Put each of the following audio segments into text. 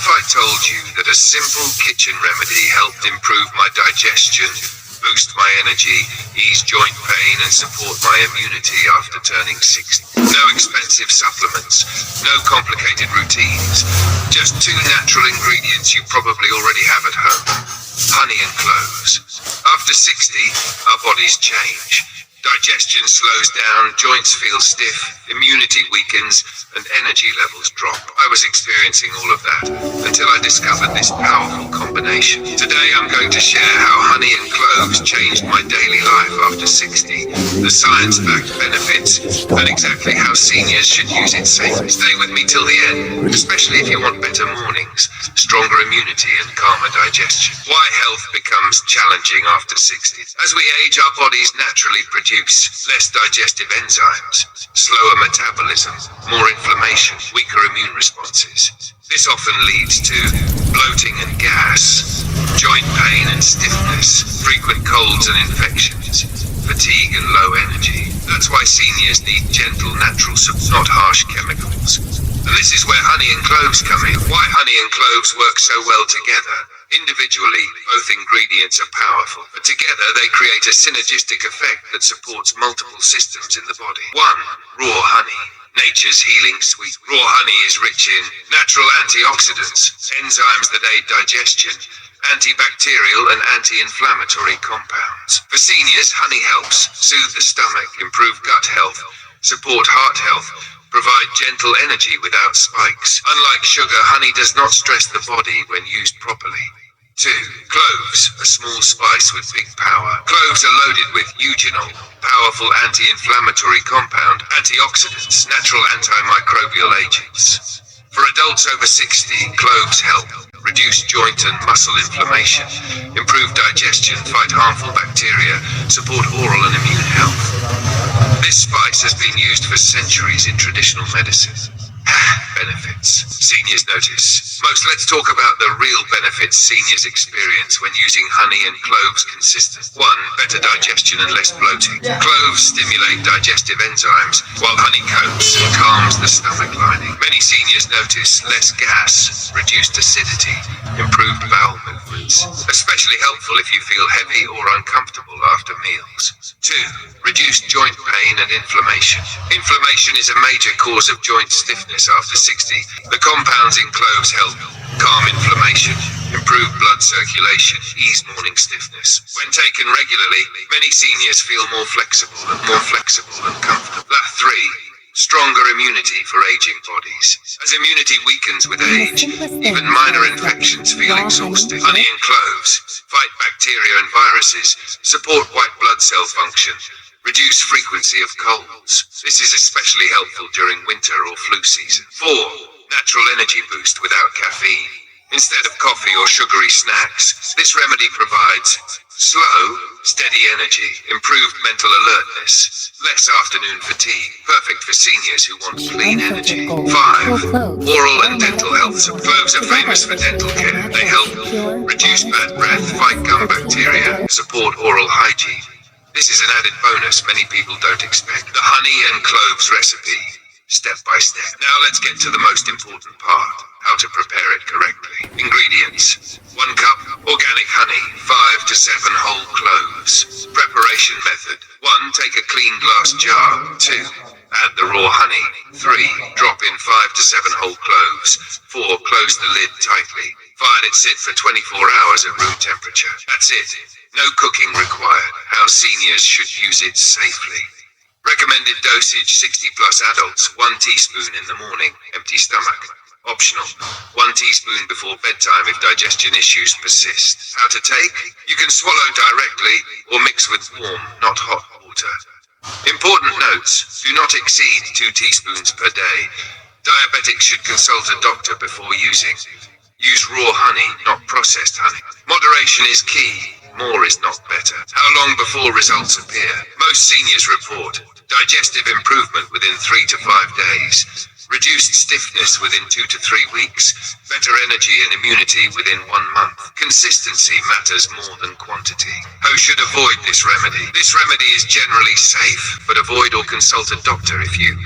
if I told you that a simple kitchen remedy helped improve my digestion, boost my energy, ease joint pain, and support my immunity after turning 60? No expensive supplements, no complicated routines, just two natural ingredients you probably already have at home: honey and cloves. After 60, our bodies change. Digestion slows down, joints feel stiff, immunity weakens, and energy levels drop. I was experiencing all of that until I discovered this powerful combination. Today I'm going to share how honey and cloves changed my daily life after 60, the science-backed benefits, and exactly how seniors should use it safely. Stay with me till the end, especially if you want better mornings, stronger immunity, and calmer digestion. Why health becomes challenging after 60. As we age, our bodies naturally produce less digestive enzymes, slower metabolism, more inflammation, weaker immune responses. This often leads to bloating and gas, joint pain and stiffness, frequent colds and infections, fatigue and low energy. That's why seniors need gentle, natural support, not harsh chemicals. And this is where honey and cloves come in. Why honey and cloves work so well together. Individually, both ingredients are powerful, but together they create a synergistic effect that supports multiple systems in the body. 1. Raw honey. Nature's healing sweet. Raw honey is rich in natural antioxidants, enzymes that aid digestion, antibacterial and anti-inflammatory compounds. For seniors, honey helps soothe the stomach, improve gut health, support heart health, provide gentle energy without spikes. Unlike sugar, honey does not stress the body when used properly. 2. Cloves, a small spice with big power. Cloves are loaded with eugenol, powerful anti-inflammatory compound, antioxidants, natural antimicrobial agents. For adults over 60, cloves help reduce joint and muscle inflammation, improve digestion, fight harmful bacteria, support oral and immune health. This spice has been used for centuries in traditional medicine. Benefits. Seniors notice. Let's talk about the real benefits seniors experience when using honey and cloves consistently. 1. Better digestion and less bloating. Cloves stimulate digestive enzymes, while honey coats and calms the stomach lining. Many seniors notice less gas, reduced acidity, improved bowel movements. Especially helpful if you feel heavy or uncomfortable after meals. 2. Reduced joint pain and inflammation. Inflammation is a major cause of joint stiffness after 60. The compounds in cloves help calm inflammation, improve blood circulation, ease morning stiffness. When taken regularly, many seniors feel more flexible and comfortable. 3. Stronger immunity for aging bodies. As immunity weakens with age, even minor infections feel exhausting. Honey and cloves fight bacteria and viruses, support white blood cell function, reduce frequency of colds. This is especially helpful during winter or flu season. 4. Natural energy boost without caffeine. Instead of coffee or sugary snacks, this remedy provides slow, steady energy, improved mental alertness, less afternoon fatigue, perfect for seniors who want clean energy. 5. Oral and dental health. Cloves are famous for dental care. They help reduce bad breath, fight gum bacteria, support oral hygiene. This is an added bonus many people don't expect. The honey and cloves recipe, step by step. Now let's get to the most important part, how to prepare it correctly. Ingredients: 1 cup organic honey, 5 to 7 whole cloves. Preparation method: 1. Take a clean glass jar. 2. Add the raw honey. 3. Drop in 5 to 7 whole cloves. 4. Close the lid tightly. 5. Let it sit for 24 hours at room temperature. That's it. No cooking required. How seniors should use it safely. Recommended dosage: 60 plus adults, 1 teaspoon in the morning, empty stomach. Optional: 1 teaspoon before bedtime if digestion issues persist. How to take? You can swallow directly or mix with warm, not hot water. Important notes: do not exceed 2 teaspoons per day. Diabetics should consult a doctor before using. Use raw honey, not processed honey. Moderation is key. More is not better. How long before results appear? Most seniors report digestive improvement within 3 to 5 days, reduced stiffness within 2 to 3 weeks, better energy and immunity within 1 month. Consistency matters more than quantity. Who should avoid this remedy? This remedy is generally safe, but avoid or consult a doctor if you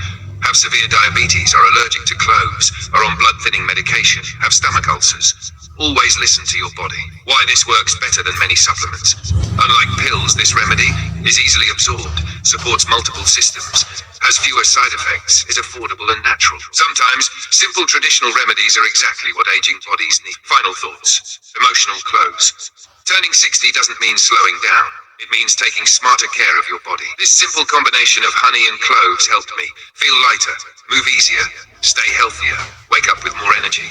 have severe diabetes, are allergic to cloves, are on blood-thinning medication, have stomach ulcers. Always listen to your body. Why this works better than many supplements. Unlike pills, this remedy is easily absorbed, supports multiple systems, has fewer side effects, is affordable and natural. Sometimes, simple traditional remedies are exactly what aging bodies need. Final thoughts. Emotional close. Turning 60 doesn't mean slowing down. It means taking smarter care of your body. This simple combination of honey and cloves helped me feel lighter, move easier, stay healthier, wake up with more energy.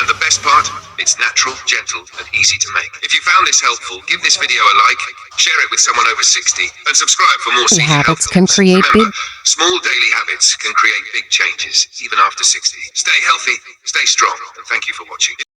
And the best part, it's natural, gentle, and easy to make. If you found this helpful, give this video a like, share it with someone over 60, and subscribe for more Seeking Health habits can tips. create Remember, big small daily habits can create big changes, even after 60. Stay healthy, stay strong, and thank you for watching.